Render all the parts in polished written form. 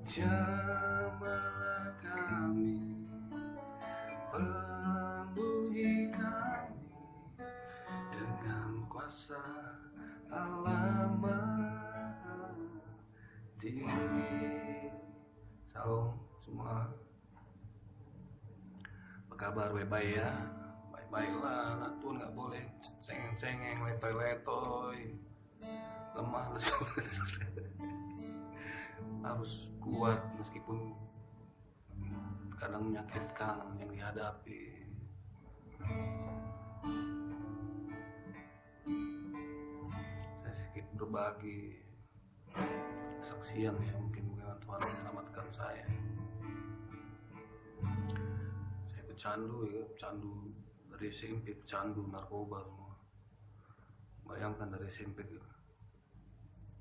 Jamahlah kami, penuhi kami dengan kuasa Allah Maha Tinggi. Salam semua, apa kabar? Bye-bye ya. Bye-bye lah, Natun nggak boleh cengeng-cengeng, letoy-letoy, lemah lesu. Harus kuat meskipun kadang menyakitkan yang dihadapi. Saya sedikit berbagi kesaksian ya, mungkin Tuhan menyelamatkan saya. Saya pecandu ya, pecandu dari SMP, pecandu narkoba semua. Bayangkan dari SMP gitu,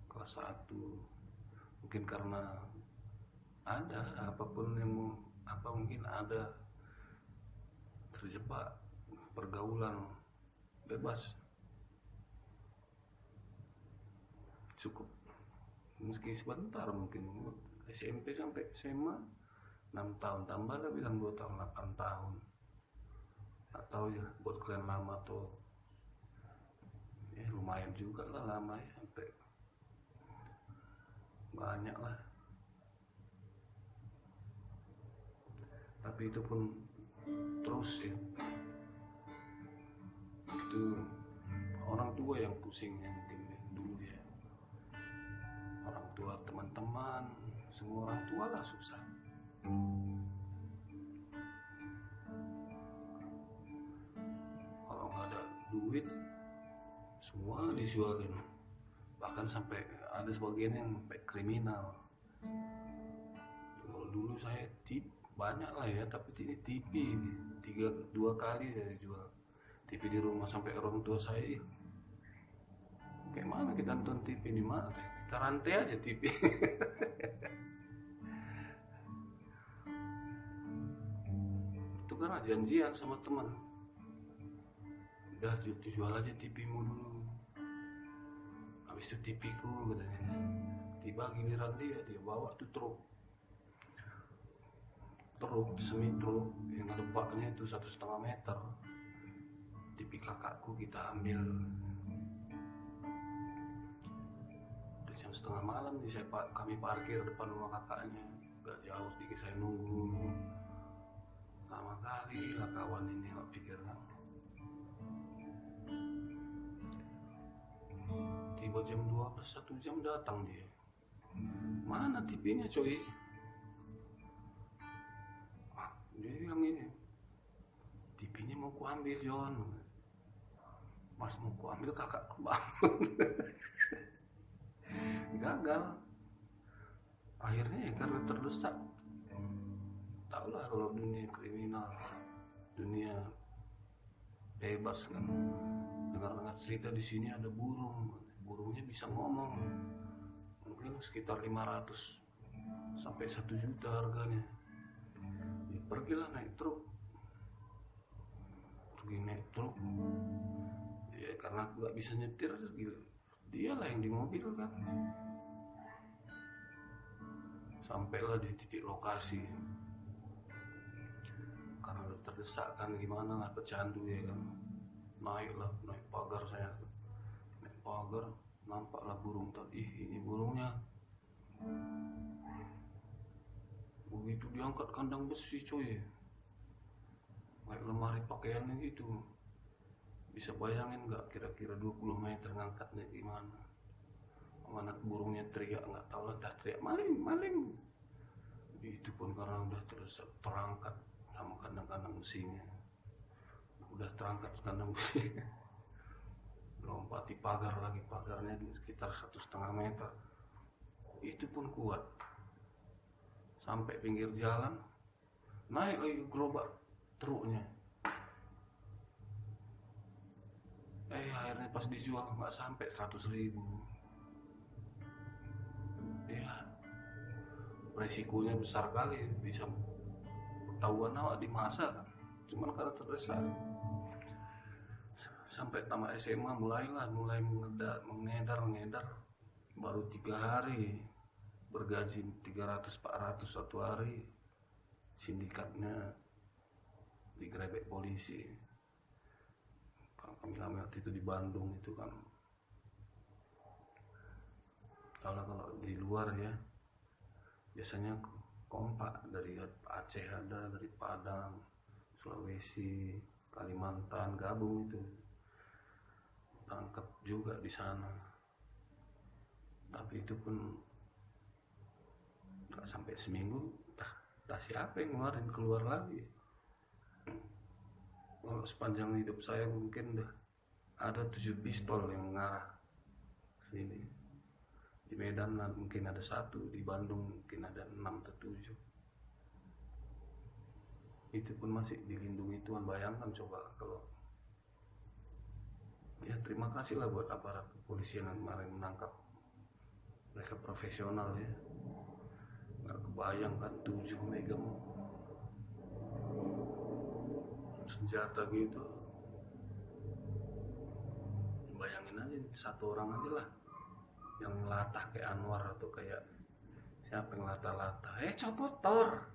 kelas 1, mungkin karena ada apapun yang mungkin ada terjebak pergaulan bebas, cukup meski sebentar, mungkin SMP sampai SMA 6 tahun, tambahlah bilang 2 tahun, 8 tahun. Atau ya buat kalian lama tuh ya lumayan juga lah lama ya, sampai banyak lah. Tapi itu pun terus ya, itu orang tua yang pusingnya mungkin ya, dulu ya. Orang tua, teman-teman, semua orang tua lah susah. Kalau nggak ada duit, semua dijualin. Bahkan sampai ada sebagian yang sampai kriminal. Kalau dulu saya banyak lah ya, tapi ini TV 2 kali saya jual TV di rumah, sampai orang tua saya, kayak mana kita nonton TV di mana? Kita rantai aja TV. Itu karena janjian sama teman, udah jual aja TV-mu dulu, habis itu TV-ku katanya. Tiba giliran dia bawa tuh truk semi truk yang ada baknya itu 1,5 meter. TV kakakku kita ambil. Udah jam setengah malam nih, kami parkir depan rumah kakaknya, gak jauh sedikit, saya nunggu lama kali lah. Kawan ini gak pikir kan, tiba jam 12, 1 jam datang dia. Mana TV-nya coy? Dia bilang ini, TV-nya mau kuambil John. Mas mau kuambil, kakakku bangun. Gagal. Akhirnya ya karena terdesak. Tahu lah kalau dunia kriminal, dunia bebas kan. Dengar cerita di sini ada burungnya bisa ngomong. Mungkin sekitar 500 sampai 1 juta harganya. Ya, pergilah naik truk. Ya karena aku gak bisa nyetir, dialah yang di mobil kan. Sampailah di titik lokasi, karena udah terdesak kan, gimana lah, pecandu ya kan. Naik pagar, saya naik pagar, nampaklah burung tadi. Ini burungnya. Begitu diangkat kandang besi coy, kayak lemari pakaiannya gitu. Bisa bayangin gak kira-kira 20 meter ngangkatnya gimana? Anak burungnya teriak, nggak tahu lah, teriak maling. Itu pun karena udah terangkat sama kandang-kandang besinya. Udah terangkat kandang besinya, lompati pagar lagi, pagarnya sekitar 1,5 meter. Itu pun kuat. Sampai pinggir jalan, naik lagi gerobak truknya. Akhirnya pas dijual nggak sampai 100.000. Ya, resikonya besar kali, bisa ketahuan awak di masa kan. Cuman karena terdesak. Sampai tamat SMA mulai mengedar. Baru 3 hari bergaji 300-400 satu hari, sindikatnya digerebek polisi. Kami waktu itu di Bandung itu kan, kalau di luar ya biasanya kompak, dari Aceh ada, dari Padang, Sulawesi, Kalimantan gabung itu, tangkap juga di sana. Tapi itu pun nggak sampai seminggu, entah siapa yang ngeluarin, keluar lagi. Kalau sepanjang hidup saya mungkin udah ada 7 pistol yang mengarah sini. Di Medan mungkin ada 1, di Bandung mungkin ada 6 atau 7. Itu pun masih dilindungi Tuhan. Bayangkan coba kalau, ya terima kasih lah buat aparat kepolisian yang kemarin menangkap. Mereka profesional ya. Nggak kebayang kan 7 megang senjata gitu. Bayangin aja satu orang aja lah yang latah kayak Anwar atau kayak siapa yang latah-latah, copot tor,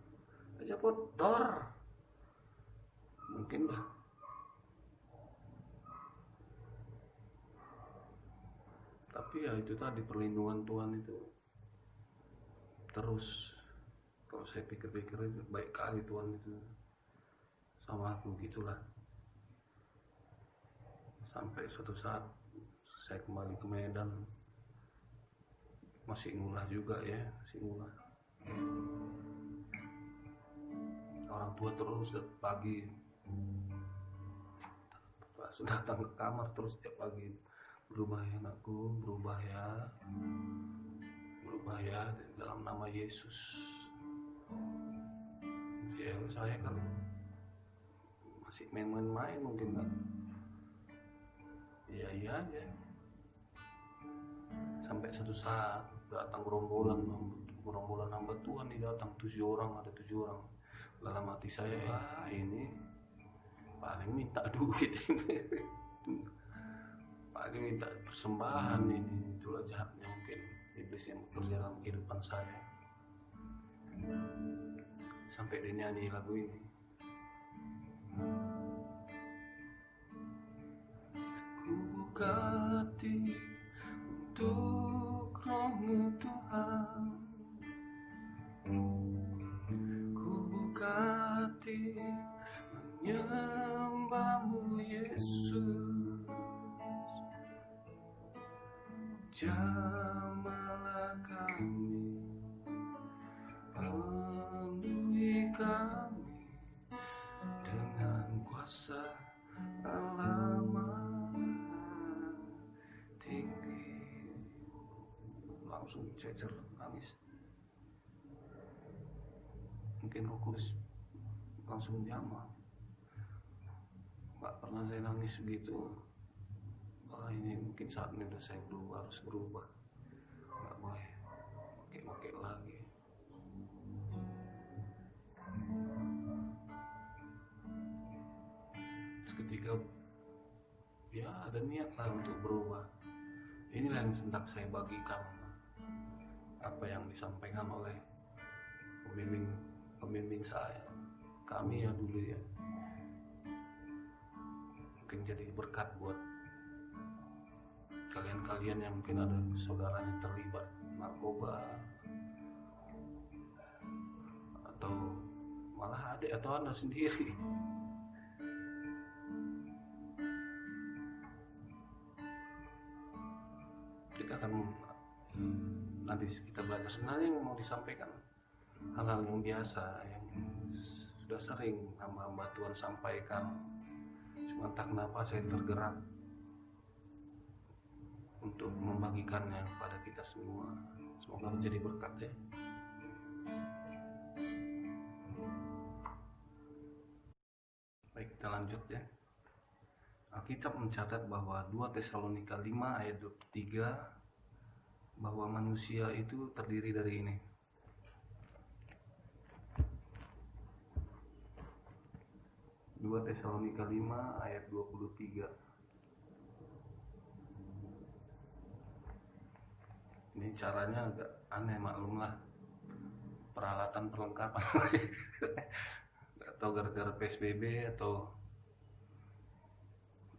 mungkin dah. Tapi ya itu tadi, perlindungan Tuhan itu terus. Kalau saya pikir-pikir itu baik kali Tuhan itu sama aku gitulah. Sampai suatu saat saya kembali ke Medan, masih ngulah juga ya, masih ngulah. Orang tua terus pagi datang ke kamar terus tiap pagi, berubah ya anakku, berubah ya dalam nama Yesus. Ya saya kan masih main-main mungkin kan, iya aja. Sampai suatu saat datang gerombolan hamba Tuhan nih, datang 7 orang, ada 7 orang. Dalam hati saya, ini paling minta duit ini. Paling minta persembahan ini. Itulah jahatnya mungkin iblis yang bekerja dalam kehidupan saya. Sampai dia nyanyi lagu ini. Ku buka hati untuk Roh-Mu Tuhan, ku buka hati menyembah-Mu Yesus. Jamahlah kami, penuhi kami dengan kuasa Allah Maha Tinggi. Langsung cecer nangis. Mungkin Roh Kudus langsung jamah. Gak pernah saya nangis begitu. Ini mungkin saatnya udah saya harus berubah. Gak boleh pakai lagi. Ketika ya ada niat lah untuk berubah, inilah yang hendak saya bagikan, apa yang disampaikan oleh pembimbing saya, kami ya dulu ya, mungkin jadi berkat buat kalian-kalian yang mungkin ada saudaranya terlibat narkoba, atau malah adik atau Anda sendiri. Kita akan nanti kita belajar, sebenarnya yang mau disampaikan hal-hal yang biasa yang sudah sering hamba-hamba Tuhan sampaikan, cuma entah kenapa saya tergerak untuk membagikannya kepada kita semua. Semoga menjadi berkat ya. Baik, kita lanjut ya. Alkitab mencatat bahwa 2 Tesalonika 5 ayat 23 bahwa manusia itu terdiri dari ini. 2 Tesalonika 5 ayat 23. Ini caranya agak aneh, maklumlah, peralatan perlengkapan. Atau gara-gara PSBB atau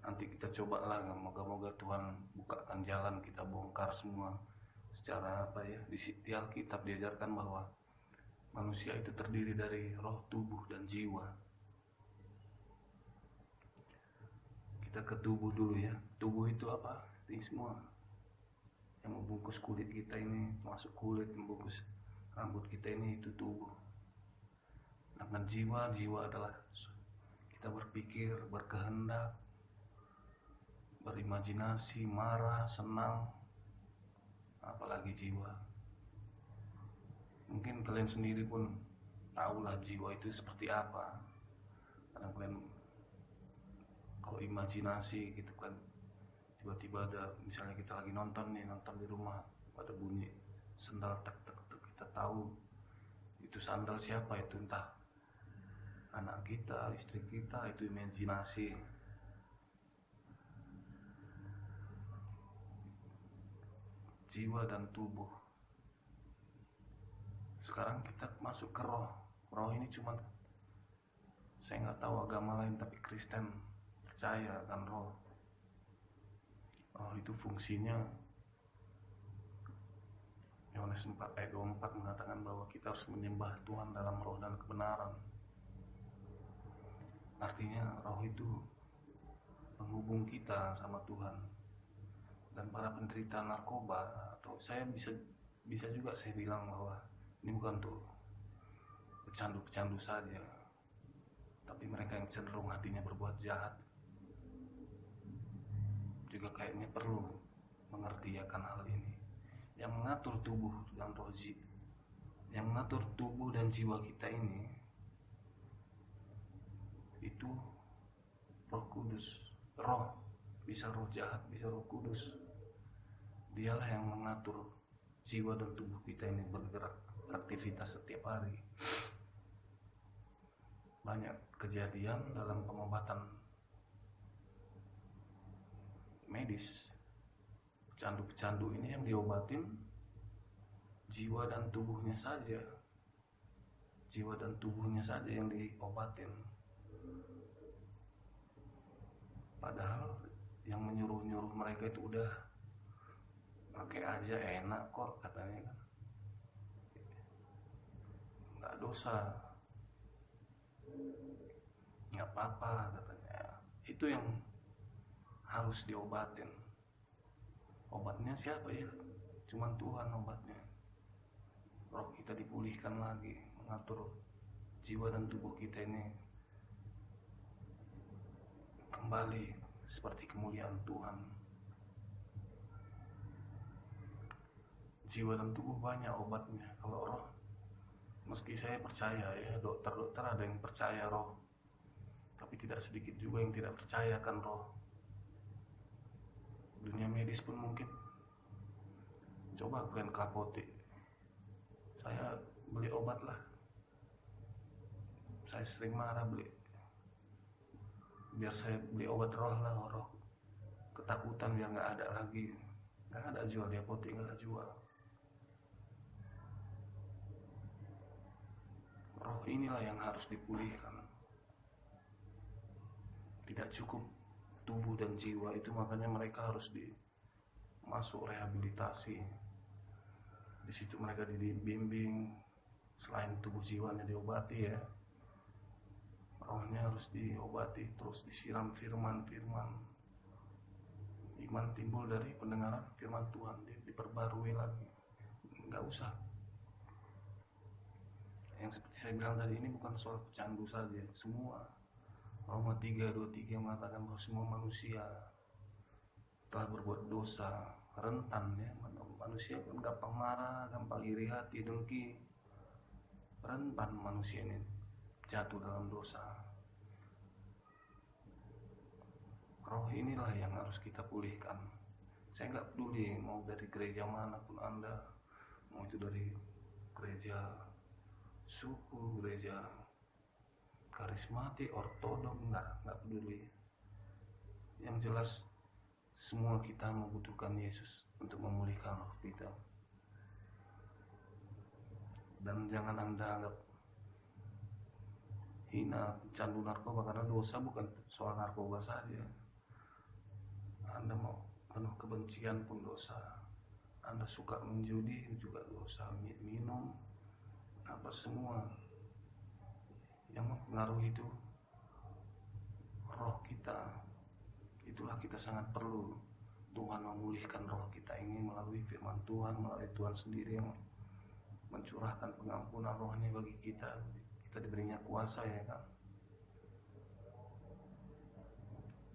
nanti kita coba lah, moga-moga Tuhan bukakan jalan, kita bongkar semua secara apa ya. Di Alkitab diajarkan bahwa manusia itu terdiri dari roh, tubuh, dan jiwa. Kita ke tubuh dulu ya. Tubuh itu apa? Ini semua yang membungkus kulit kita ini, masuk kulit, membungkus rambut kita ini, itu tubuh. Dengan jiwa adalah kita berpikir, berkehendak, berimajinasi, marah, senang, apalagi jiwa. Mungkin kalian sendiri pun tahulah jiwa itu seperti apa. Karena kalian kalau imajinasi gitu kan, tiba-tiba ada, misalnya kita lagi nonton di rumah, pada bunyi sandal tek tek tek, kita tahu itu sandal siapa, itu entah anak kita, istri kita, itu imajinasi. Jiwa dan tubuh. Sekarang kita masuk ke roh. Roh ini cuman, saya nggak tahu agama lain, tapi Kristen percaya akan roh. Roh itu fungsinya, Yohanes 4 ayat 24 mengatakan bahwa kita harus menyembah Tuhan dalam roh dan kebenaran. Artinya roh itu penghubung kita sama Tuhan. Dan para penderita narkoba, atau saya bisa juga saya bilang bahwa ini bukan untuk pecandu-pecandu saja, tapi mereka yang cenderung hatinya berbuat jahat juga kayaknya perlu mengerti akan hal ini. Yang mengatur tubuh dan roh, yang mengatur tubuh dan jiwa kita ini, itu Roh Kudus. Roh, bisa roh jahat, bisa roh kudus. Dialah yang mengatur jiwa dan tubuh kita ini bergerak, aktivitas setiap hari. Banyak kejadian dalam pengobatan medis, pecandu-pecandu ini yang diobatin jiwa dan tubuhnya saja. Jiwa dan tubuhnya saja yang diobatin. Padahal yang menyuruh-nyuruh mereka itu udah pakai aja enak kok katanya kan, nggak dosa, nggak apa-apa katanya. Itu yang harus diobatin. Obatnya siapa ya? Cuman Tuhan obatnya. Roh kita dipulihkan lagi, mengatur jiwa dan tubuh kita ini kembali seperti kemuliaan Tuhan. Jiwa dan tubuh banyak obatnya. Kalau roh, meski saya percaya ya, dokter-dokter ada yang percaya roh, tapi tidak sedikit juga yang tidak percaya akan roh. Dunia medis pun mungkin. Coba kalian ke apotek, saya beli obat lah, saya sering marah beli, biar saya beli obat roh lah, roh ketakutan biar nggak ada lagi. Nggak ada jual di apotek, nggak ada jual. Roh inilah yang harus dipulihkan. Tidak cukup tubuh dan jiwa itu, makanya mereka harus masuk rehabilitasi. Di situ mereka dibimbing, selain tubuh jiwanya diobati ya, rohnya harus diobati, terus disiram firman-firman. Iman timbul dari pendengaran firman Tuhan, diperbarui lagi. Nggak usah. Yang seperti saya bilang tadi, ini bukan soal pecandu saja, semua. Roma 3:23 mengatakan bahwa semua manusia telah berbuat dosa, rentan ya. Manusia pun gampang marah, gampang iri hati, dengki. Rentan manusia ini jatuh dalam dosa. Roh inilah yang harus kita pulihkan. Saya nggak peduli mau dari gereja manapun Anda, mau itu dari gereja suku, gereja karismatik, ortodok, nggak peduli. Yang jelas semua kita membutuhkan Yesus untuk memulihkan roh kita. Dan jangan Anda anggap hina candu narkoba, karena dosa bukan soal narkoba saja. Anda mau penuh kebencian pun dosa. Anda suka menjudi juga dosa, minum apa semua yang mempengaruhi itu roh kita. Itulah kita sangat perlu Tuhan memulihkan roh kita ini melalui firman Tuhan, melalui Tuhan sendiri yang mencurahkan pengampunan rohnya bagi kita. Kita diberinya kuasa, ya kan.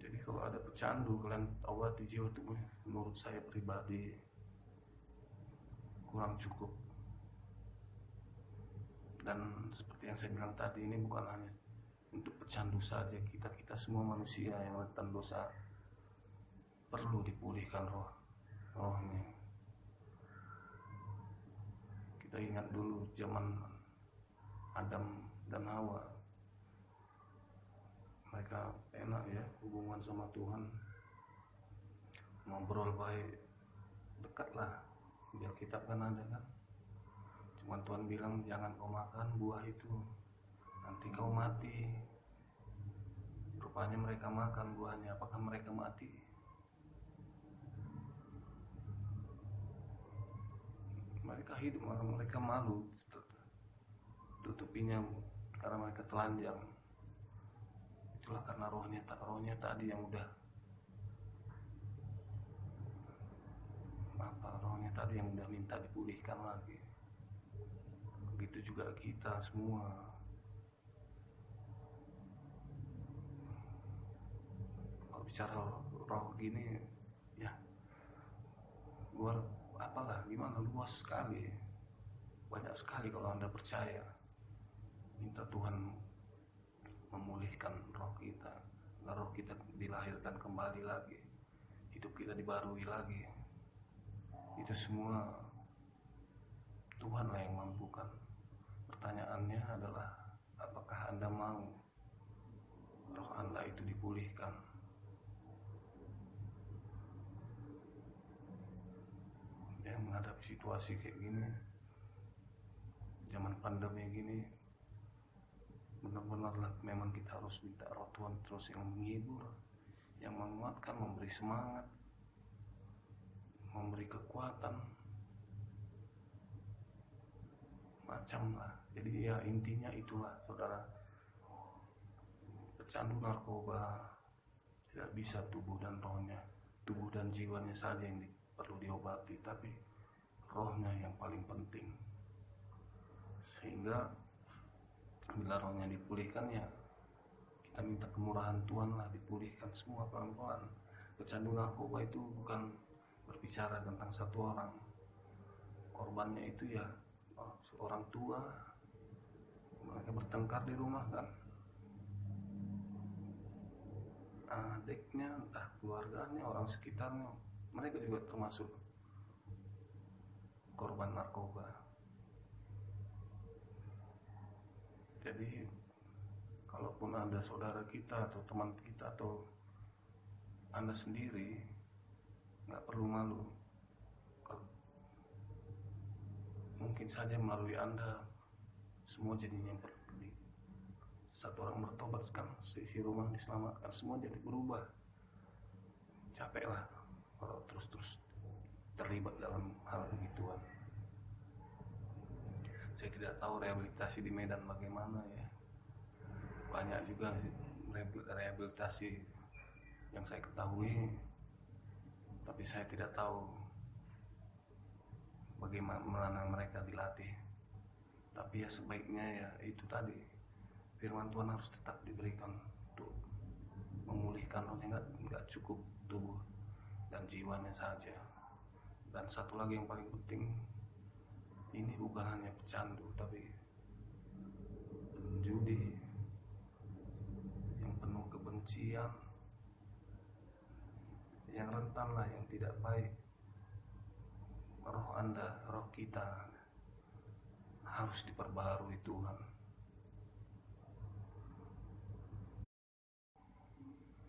Jadi kalau ada pecandu, kalian obati jiwa itu, menurut saya pribadi kurang cukup. Dan seperti yang saya bilang tadi, ini bukan hanya untuk pecandu saja, kita semua manusia yang rentan dosa perlu dipulihkan rohnya. Kita ingat dulu zaman Adam dan Hawa, mereka enak ya hubungan sama Tuhan, ngobrol baik, dekatlah. Di Alkitab kan ada kan, cuman Tuhan bilang jangan kau makan buah itu, nanti kau mati. Rupanya mereka makan buahnya, apakah mereka mati? Mereka hidup, mereka malu, tutupinya karena mereka telanjang. Itulah karena rohnya tadi yang udah rohnya tadi yang udah minta dipulihkan lagi. Begitu juga kita semua. Kalau bicara roh gini ya, luar apalah, gimana, luas sekali, banyak sekali. Kalau Anda percaya, minta Tuhan memulihkan roh kita, agar roh kita dilahirkan kembali lagi, hidup kita dibarui lagi. Itu semua Tuhanlah yang mampukan. Pertanyaannya adalah, apakah Anda mau roh Anda itu dipulihkan? Yang menghadapi situasi kayak gini, zaman pandemi gini, benar-benarlah memang kita harus minta roh Tuhan terus yang menghibur, yang menguatkan, memberi semangat, memberi kekuatan, macam lah. Jadi ya intinya itulah saudara, pecandu narkoba tidak bisa tubuh dan rohnya, tubuh dan jiwanya saja yang perlu diobati, tapi rohnya yang paling penting. Sehingga bila rohnya dipulihkan, ya kita minta kemurahan Tuhan lah, dipulihkan semua pelan-pelan. Pecandu narkoba itu bukan berbicara tentang satu orang, korbannya itu ya seorang tua. Mereka bertengkar di rumah kan, adiknya, entah keluarganya, orang sekitarnya, mereka juga termasuk korban narkoba. Jadi kalaupun ada saudara kita atau teman kita atau Anda sendiri, nggak perlu malu. Mungkin saja melalui Anda semua jadinya pergi. Satu orang bertobat sekarang, seisi rumah diselamatkan, semua jadi berubah. Capeklah kalau terus-terus terlibat dalam hal begituan. Saya tidak tahu rehabilitasi di Medan bagaimana ya. Banyak juga rehabilitasi yang saya ketahui, tapi saya tidak tahu bagaimana mereka dilatih. Tapi ya sebaiknya ya itu tadi, firman Tuhan harus tetap diberikan untuk memulihkan rohnya, nggak cukup tubuh dan jiwanya saja. Dan satu lagi yang paling penting, ini bukan hanya pecandu, tapi penjudi yang penuh kebencian, yang rentan lah, yang tidak baik. Roh Anda, roh kita harus diperbaharui Tuhan.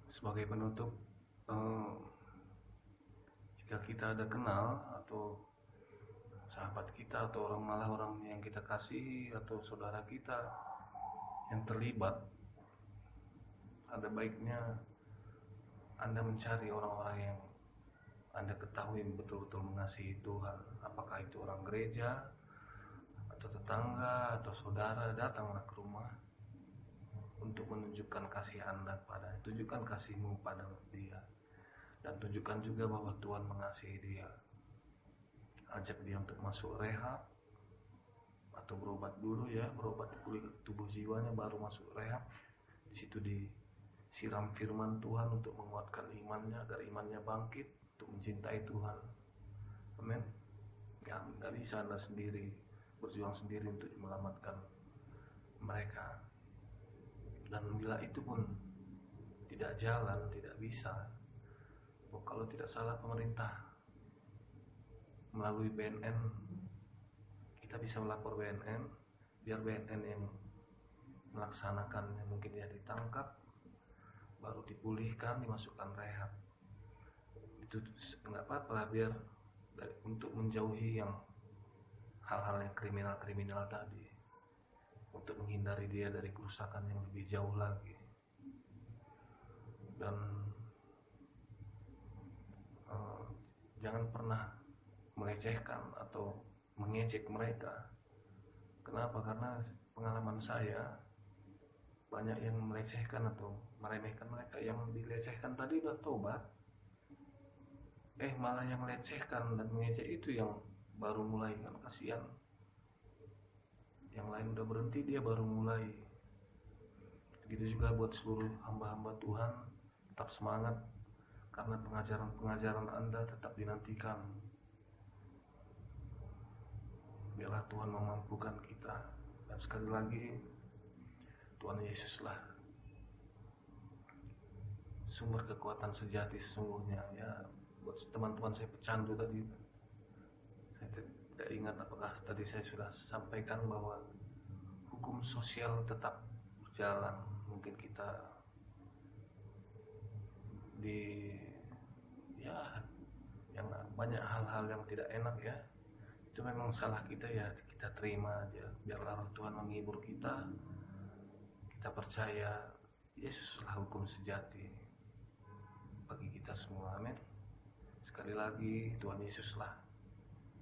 Sebagai penutup, jika kita ada kenal atau sahabat kita atau malah orang yang kita kasihi atau saudara kita yang terlibat, ada baiknya Anda mencari orang-orang yang Anda ketahui betul-betul mengasihi Tuhan. Apakah itu orang gereja atau tetangga atau saudara, datanglah ke rumah untuk menunjukkan kasih Anda pada, tunjukkan kasihmu pada dia, dan tunjukkan juga bahwa Tuhan mengasihi dia. Ajak dia untuk masuk rehab atau berobat dulu ya, berobat pulih tubuh jiwanya, baru masuk rehab. Di situ disiram firman Tuhan untuk menguatkan imannya agar imannya bangkit untuk mencintai Tuhan. Amin. Ya, nggak bisa Anda sendiri berjuang sendiri untuk menyelamatkan mereka. Dan bila itu pun tidak jalan, tidak bisa, kalau tidak salah pemerintah melalui BNN, kita bisa melapor BNN, biar BNN yang melaksanakannya. Mungkin dia ditangkap, baru dipulihkan, dimasukkan rehab. Itu nggak apa-apa, biar untuk menjauhi yang hal-hal yang kriminal tadi, untuk menghindari dia dari kerusakan yang lebih jauh lagi. Dan jangan pernah melecehkan atau mengejek mereka. Kenapa? Karena pengalaman saya, banyak yang melecehkan atau meremehkan mereka. Yang dilecehkan tadi udah tobat, malah yang melecehkan dan mengejek itu yang baru mulai. Kan kasihan, yang lain udah berhenti, dia baru mulai. Begitu juga buat seluruh hamba-hamba Tuhan, tetap semangat, karena pengajaran Anda tetap dinantikan. Biarlah Tuhan memampukan kita. Dan sekali lagi, Tuhan Yesuslah sumber kekuatan sejati sesungguhnya. Ya, buat teman-teman saya pecandu tadi, saya tidak ingat apakah tadi saya sudah sampaikan bahwa hukum sosial tetap berjalan. Mungkin kita yang banyak hal-hal yang tidak enak ya, itu memang salah kita ya, kita terima aja. Biarlah Tuhan menghibur kita. Kita percaya Yesuslah hukum sejati bagi kita semua. Amin. Sekali lagi, Tuhan Yesuslah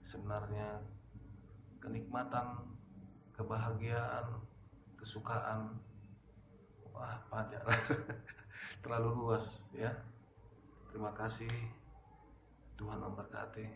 sebenarnya kenikmatan, kebahagiaan, kesukaan. Wah, banyak terlalu luas ya. Terima kasih. Tuhan memberkati.